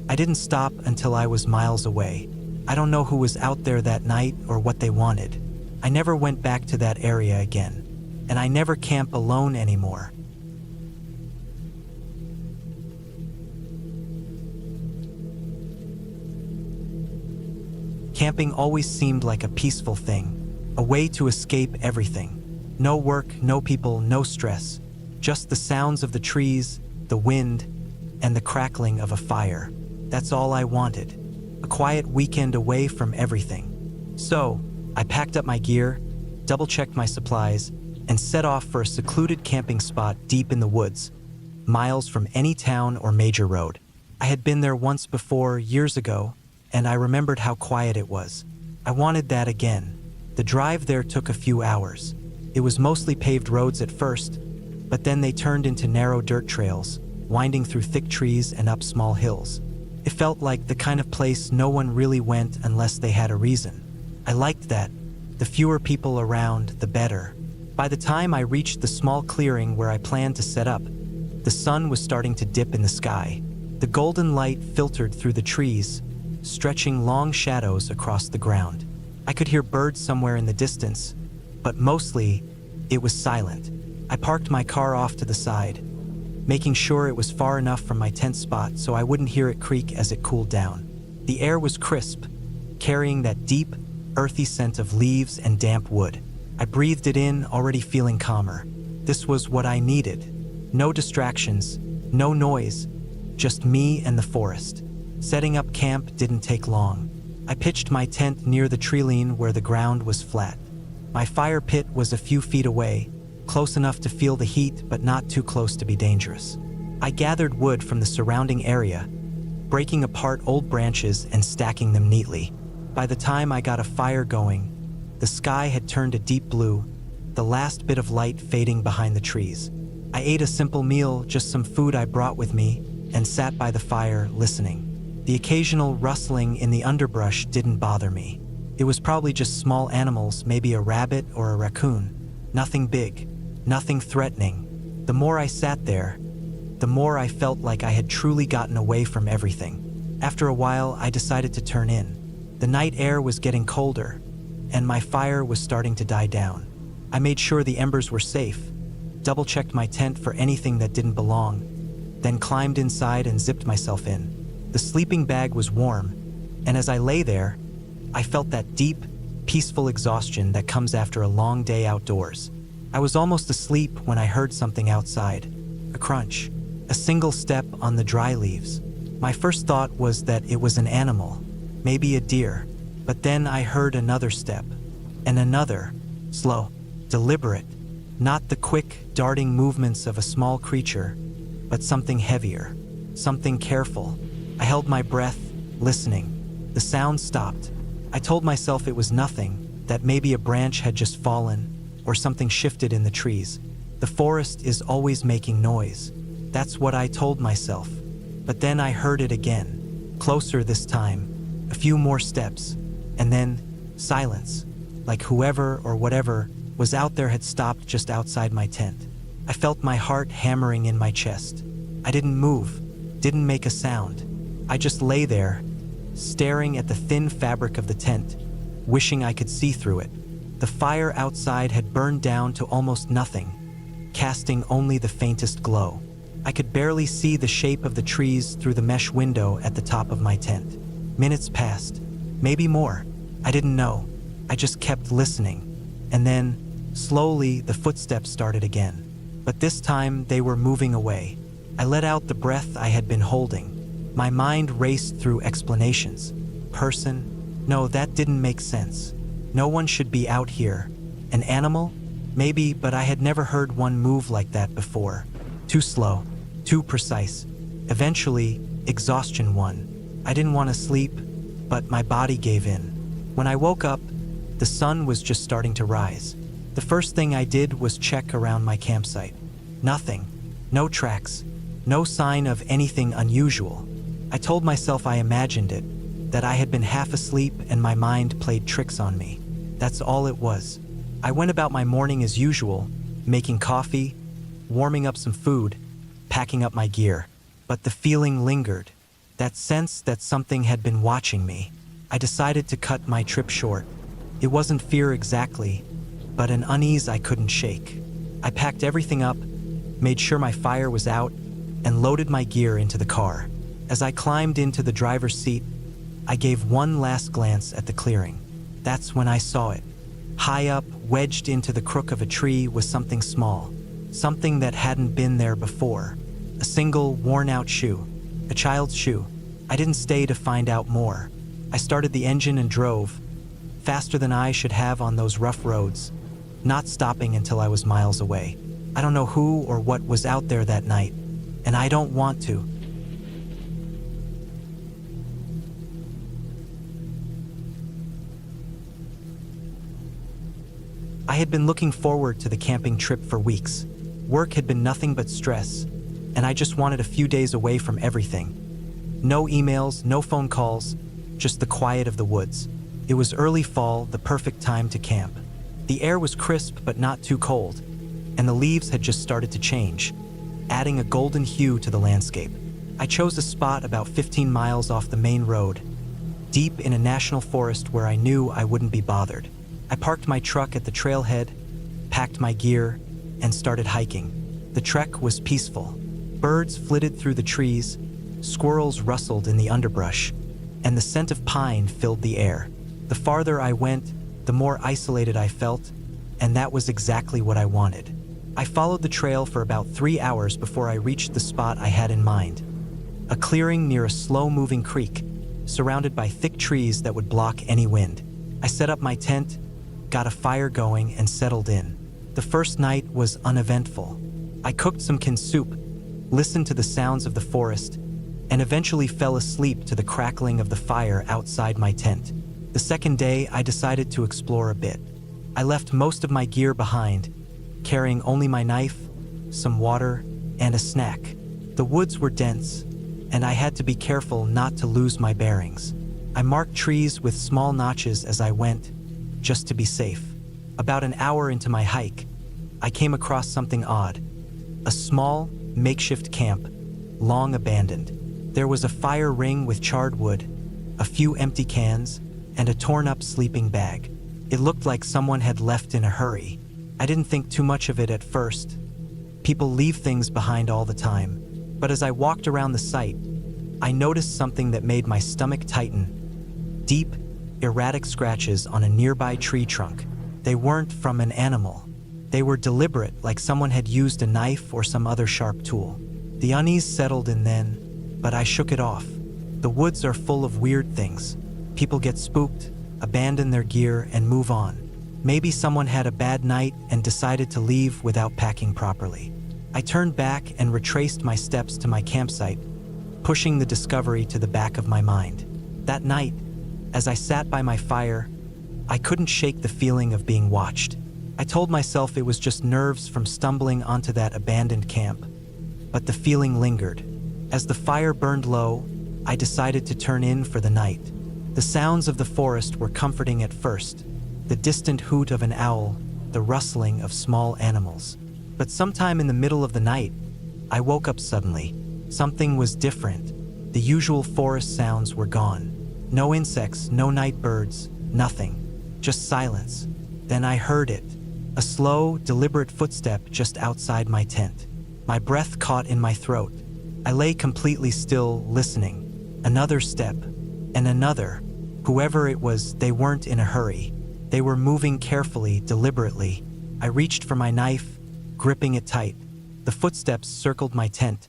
I didn't stop until I was miles away. I don't know who was out there that night or what they wanted. I never went back to that area again, and I never camp alone anymore. Camping always seemed like a peaceful thing, a way to escape everything. No work, no people, no stress, just the sounds of the trees, the wind, and the crackling of a fire. That's all I wanted, a quiet weekend away from everything. So, I packed up my gear, double-checked my supplies, and set off for a secluded camping spot deep in the woods, miles from any town or major road. I had been there once before, years ago, and I remembered how quiet it was. I wanted that again. The drive there took a few hours. It was mostly paved roads at first, but then they turned into narrow dirt trails, winding through thick trees and up small hills. It felt like the kind of place no one really went unless they had a reason. I liked that. The fewer people around, the better. By the time I reached the small clearing where I planned to set up, the sun was starting to dip in the sky. The golden light filtered through the trees, stretching long shadows across the ground. I could hear birds somewhere in the distance, but mostly, it was silent. I parked my car off to the side, making sure it was far enough from my tent spot so I wouldn't hear it creak as it cooled down. The air was crisp, carrying that deep, earthy scent of leaves and damp wood. I breathed it in, already feeling calmer. This was what I needed. No distractions, no noise, just me and the forest. Setting up camp didn't take long. I pitched my tent near the treeline where the ground was flat. My fire pit was a few feet away, close enough to feel the heat but not too close to be dangerous. I gathered wood from the surrounding area, breaking apart old branches and stacking them neatly. By the time I got a fire going, the sky had turned a deep blue, the last bit of light fading behind the trees. I ate a simple meal, just some food I brought with me, and sat by the fire, listening. The occasional rustling in the underbrush didn't bother me. It was probably just small animals, maybe a rabbit or a raccoon. Nothing big, nothing threatening. The more I sat there, the more I felt like I had truly gotten away from everything. After a while, I decided to turn in. The night air was getting colder, and my fire was starting to die down. I made sure the embers were safe, double-checked my tent for anything that didn't belong, then climbed inside and zipped myself in. The sleeping bag was warm, and as I lay there, I felt that deep, peaceful exhaustion that comes after a long day outdoors. I was almost asleep when I heard something outside. A crunch, a single step on the dry leaves. My first thought was that it was an animal, maybe a deer, but then I heard another step, and another, slow, deliberate, not the quick, darting movements of a small creature, but something heavier, something careful. I held my breath, listening. The sound stopped. I told myself it was nothing, that maybe a branch had just fallen, or something shifted in the trees. The forest is always making noise. That's what I told myself. But then I heard it again, closer this time, a few more steps, and then silence, like whoever or whatever was out there had stopped just outside my tent. I felt my heart hammering in my chest. I didn't move, didn't make a sound. I just lay there, staring at the thin fabric of the tent, wishing I could see through it. The fire outside had burned down to almost nothing, casting only the faintest glow. I could barely see the shape of the trees through the mesh window at the top of my tent. Minutes passed, maybe more. I didn't know. I just kept listening. And then, slowly, the footsteps started again. But this time, they were moving away. I let out the breath I had been holding. My mind raced through explanations. Person? No, that didn't make sense. No one should be out here. An animal? Maybe, but I had never heard one move like that before. Too slow, too precise. Eventually, exhaustion won. I didn't want to sleep, but my body gave in. When I woke up, the sun was just starting to rise. The first thing I did was check around my campsite. Nothing. No tracks. No sign of anything unusual. I told myself I imagined it, that I had been half asleep and my mind played tricks on me. That's all it was. I went about my morning as usual, making coffee, warming up some food, packing up my gear. But the feeling lingered, that sense that something had been watching me. I decided to cut my trip short. It wasn't fear exactly, but an unease I couldn't shake. I packed everything up, made sure my fire was out, and loaded my gear into the car. As I climbed into the driver's seat, I gave one last glance at the clearing. That's when I saw it. High up, wedged into the crook of a tree, was something small, something that hadn't been there before. A single, worn-out shoe. A child's shoe. I didn't stay to find out more. I started the engine and drove, faster than I should have on those rough roads, not stopping until I was miles away. I don't know who or what was out there that night, and I don't want to. I had been looking forward to the camping trip for weeks. Work had been nothing but stress, and I just wanted a few days away from everything. No emails, no phone calls, just the quiet of the woods. It was early fall, the perfect time to camp. The air was crisp but not too cold, and the leaves had just started to change, adding a golden hue to the landscape. I chose a spot about 15 miles off the main road, deep in a national forest where I knew I wouldn't be bothered. I parked my truck at the trailhead, packed my gear, and started hiking. The trek was peaceful. Birds flitted through the trees, squirrels rustled in the underbrush, and the scent of pine filled the air. The farther I went, the more isolated I felt, and that was exactly what I wanted. I followed the trail for about 3 hours before I reached the spot I had in mind. A clearing near a slow-moving creek, surrounded by thick trees that would block any wind. I set up my tent, got a fire going, and settled in. The first night was uneventful. I cooked some kin soup, listened to the sounds of the forest, and eventually fell asleep to the crackling of the fire outside my tent. The second day, I decided to explore a bit. I left most of my gear behind, carrying only my knife, some water, and a snack. The woods were dense, and I had to be careful not to lose my bearings. I marked trees with small notches as I went, just to be safe. About an hour into my hike, I came across something odd. A small, makeshift camp, long abandoned. There was a fire ring with charred wood, a few empty cans, and a torn-up sleeping bag. It looked like someone had left in a hurry. I didn't think too much of it at first. People leave things behind all the time. But as I walked around the site, I noticed something that made my stomach tighten. Deep, erratic scratches on a nearby tree trunk. They weren't from an animal. They were deliberate, like someone had used a knife or some other sharp tool. The unease settled in then, but I shook it off. The woods are full of weird things. People get spooked, abandon their gear, and move on. Maybe someone had a bad night and decided to leave without packing properly. I turned back and retraced my steps to my campsite, pushing the discovery to the back of my mind. That night, as I sat by my fire, I couldn't shake the feeling of being watched. I told myself it was just nerves from stumbling onto that abandoned camp, but the feeling lingered. As the fire burned low, I decided to turn in for the night. The sounds of the forest were comforting at first, the distant hoot of an owl, the rustling of small animals. But sometime in the middle of the night, I woke up suddenly. Something was different. The usual forest sounds were gone. No insects, no night birds, nothing. Just silence. Then I heard it. A slow, deliberate footstep just outside my tent. My breath caught in my throat. I lay completely still, listening. Another step, and another. Whoever it was, they weren't in a hurry. They were moving carefully, deliberately. I reached for my knife, gripping it tight. The footsteps circled my tent,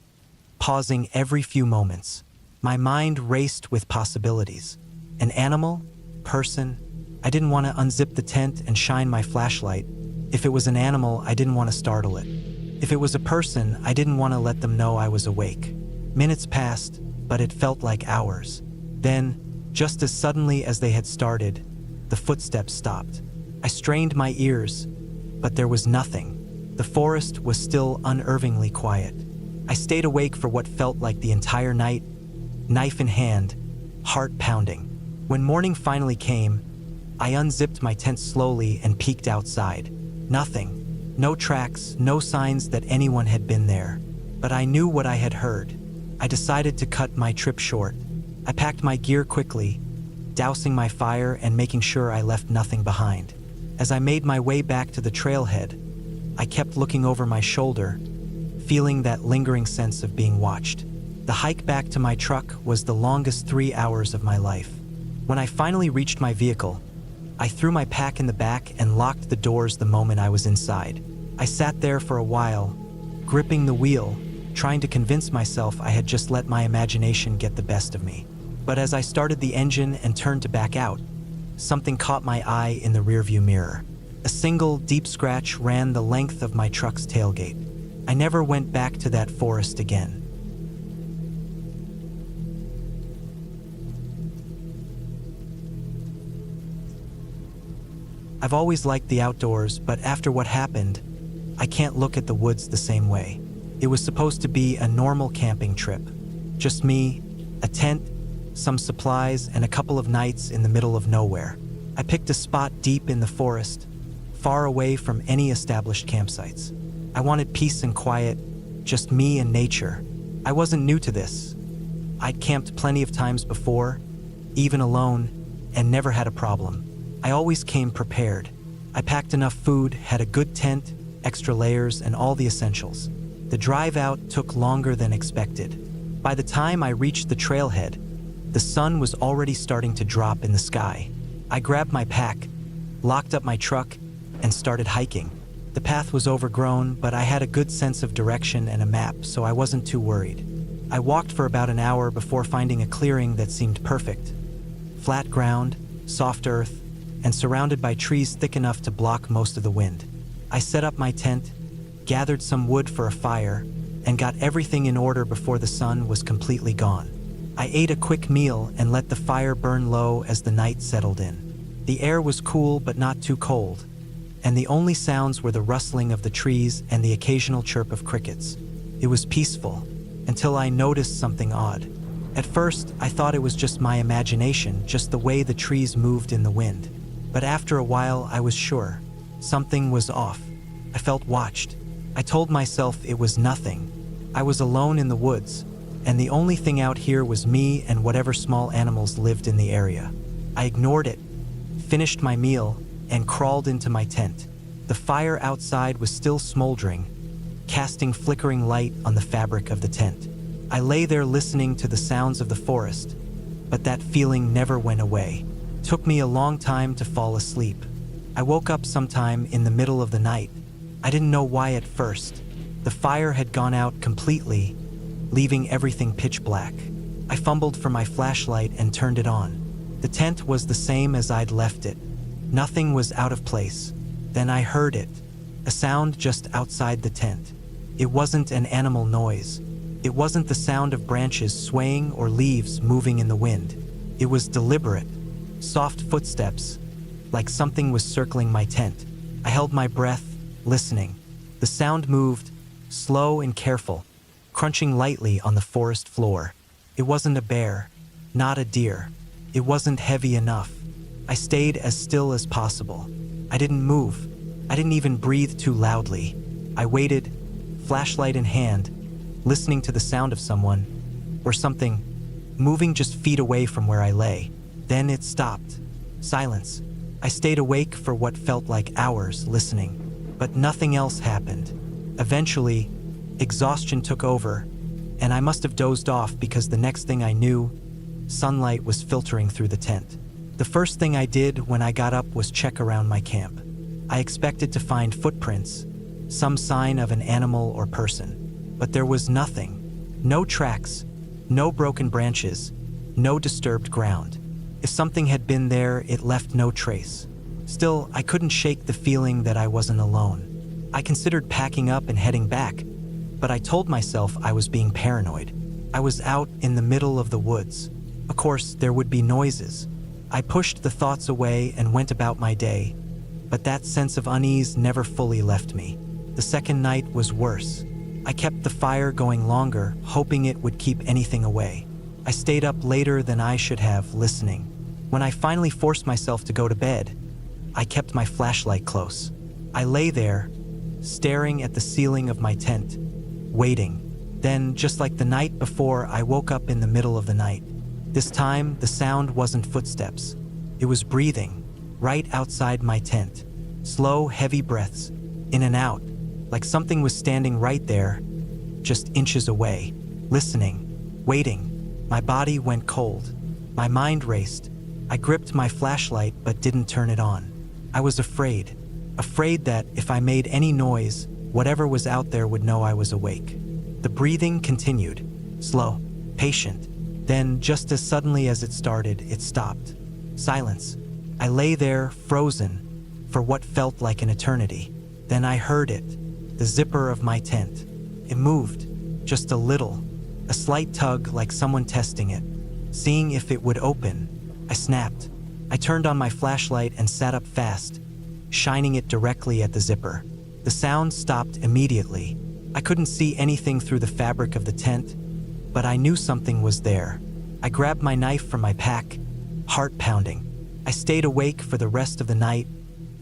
pausing every few moments. My mind raced with possibilities. An animal? Person? I didn't want to unzip the tent and shine my flashlight. If it was an animal, I didn't want to startle it. If it was a person, I didn't want to let them know I was awake. Minutes passed, but it felt like hours. Then, just as suddenly as they had started, the footsteps stopped. I strained my ears, but there was nothing. The forest was still unnervingly quiet. I stayed awake for what felt like the entire night, knife in hand, heart pounding. When morning finally came, I unzipped my tent slowly and peeked outside. Nothing. No tracks, no signs that anyone had been there. But I knew what I had heard. I decided to cut my trip short. I packed my gear quickly, dousing my fire and making sure I left nothing behind. As I made my way back to the trailhead, I kept looking over my shoulder, feeling that lingering sense of being watched. The hike back to my truck was the longest 3 hours of my life. When I finally reached my vehicle, I threw my pack in the back and locked the doors the moment I was inside. I sat there for a while, gripping the wheel, trying to convince myself I had just let my imagination get the best of me. But as I started the engine and turned to back out, something caught my eye in the rearview mirror. A single, deep scratch ran the length of my truck's tailgate. I never went back to that forest again. I've always liked the outdoors, but after what happened, I can't look at the woods the same way. It was supposed to be a normal camping trip. Just me, a tent, some supplies, and a couple of nights in the middle of nowhere. I picked a spot deep in the forest, far away from any established campsites. I wanted peace and quiet, just me and nature. I wasn't new to this. I'd camped plenty of times before, even alone, and never had a problem. I always came prepared. I packed enough food, had a good tent, extra layers, and all the essentials. The drive out took longer than expected. By the time I reached the trailhead, the sun was already starting to drop in the sky. I grabbed my pack, locked up my truck, and started hiking. The path was overgrown, but I had a good sense of direction and a map, so I wasn't too worried. I walked for about an hour before finding a clearing that seemed perfect. Flat ground, soft earth, and surrounded by trees thick enough to block most of the wind. I set up my tent, gathered some wood for a fire, and got everything in order before the sun was completely gone. I ate a quick meal and let the fire burn low as the night settled in. The air was cool but not too cold, and the only sounds were the rustling of the trees and the occasional chirp of crickets. It was peaceful, until I noticed something odd. At first, I thought it was just my imagination, just the way the trees moved in the wind. But after a while, I was sure. Something was off. I felt watched. I told myself it was nothing. I was alone in the woods, and the only thing out here was me and whatever small animals lived in the area. I ignored it, finished my meal, and crawled into my tent. The fire outside was still smoldering, casting flickering light on the fabric of the tent. I lay there listening to the sounds of the forest, but that feeling never went away. It took me a long time to fall asleep. I woke up sometime in the middle of the night. I didn't know why at first. The fire had gone out completely, leaving everything pitch black. I fumbled for my flashlight and turned it on. The tent was the same as I'd left it. Nothing was out of place. Then I heard it, a sound just outside the tent. It wasn't an animal noise. It wasn't the sound of branches swaying or leaves moving in the wind. It was deliberate, soft footsteps, like something was circling my tent. I held my breath, listening. The sound moved, slow and careful, crunching lightly on the forest floor. It wasn't a bear, not a deer. It wasn't heavy enough. I stayed as still as possible. I didn't move. I didn't even breathe too loudly. I waited, flashlight in hand, listening to the sound of someone, or something, moving just feet away from where I lay. Then it stopped. Silence. I stayed awake for what felt like hours listening, but nothing else happened. Eventually, exhaustion took over, and I must have dozed off because the next thing I knew, sunlight was filtering through the tent. The first thing I did when I got up was check around my camp. I expected to find footprints, some sign of an animal or person, but there was nothing. No tracks, no broken branches, no disturbed ground. If something had been there, it left no trace. Still, I couldn't shake the feeling that I wasn't alone. I considered packing up and heading back, but I told myself I was being paranoid. I was out in the middle of the woods. Of course, there would be noises. I pushed the thoughts away and went about my day, but that sense of unease never fully left me. The second night was worse. I kept the fire going longer, hoping it would keep anything away. I stayed up later than I should have, listening. When I finally forced myself to go to bed, I kept my flashlight close. I lay there, staring at the ceiling of my tent, waiting. Then, just like the night before, I woke up in the middle of the night. This time, the sound wasn't footsteps. It was breathing, right outside my tent. Slow, heavy breaths, in and out, like something was standing right there, just inches away. Listening, waiting. My body went cold. My mind raced. I gripped my flashlight but didn't turn it on. I was afraid that if I made any noise, whatever was out there would know I was awake. The breathing continued, slow, patient. Then, just as suddenly as it started, it stopped. Silence. I lay there, frozen, for what felt like an eternity. Then I heard it, the zipper of my tent. It moved, just a little, a slight tug like someone testing it, seeing if it would open. I snapped. I turned on my flashlight and sat up fast, shining it directly at the zipper. The sound stopped immediately. I couldn't see anything through the fabric of the tent, but I knew something was there. I grabbed my knife from my pack, heart pounding. I stayed awake for the rest of the night,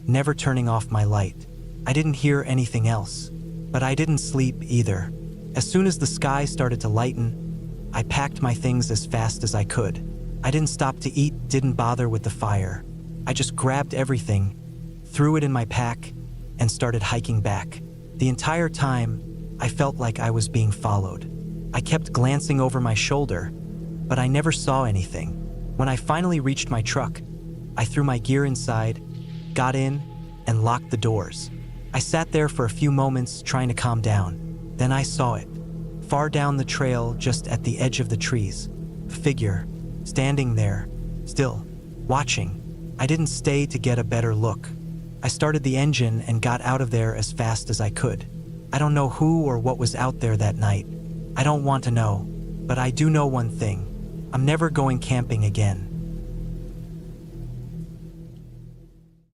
never turning off my light. I didn't hear anything else, but I didn't sleep either. As soon as the sky started to lighten, I packed my things as fast as I could. I didn't stop to eat, didn't bother with the fire. I just grabbed everything, threw it in my pack, and started hiking back. The entire time, I felt like I was being followed. I kept glancing over my shoulder, but I never saw anything. When I finally reached my truck, I threw my gear inside, got in, and locked the doors. I sat there for a few moments trying to calm down. Then I saw it, far down the trail just at the edge of the trees. A figure, standing there, still, watching. I didn't stay to get a better look. I started the engine and got out of there as fast as I could. I don't know who or what was out there that night. I don't want to know, but I do know one thing. I'm never going camping again.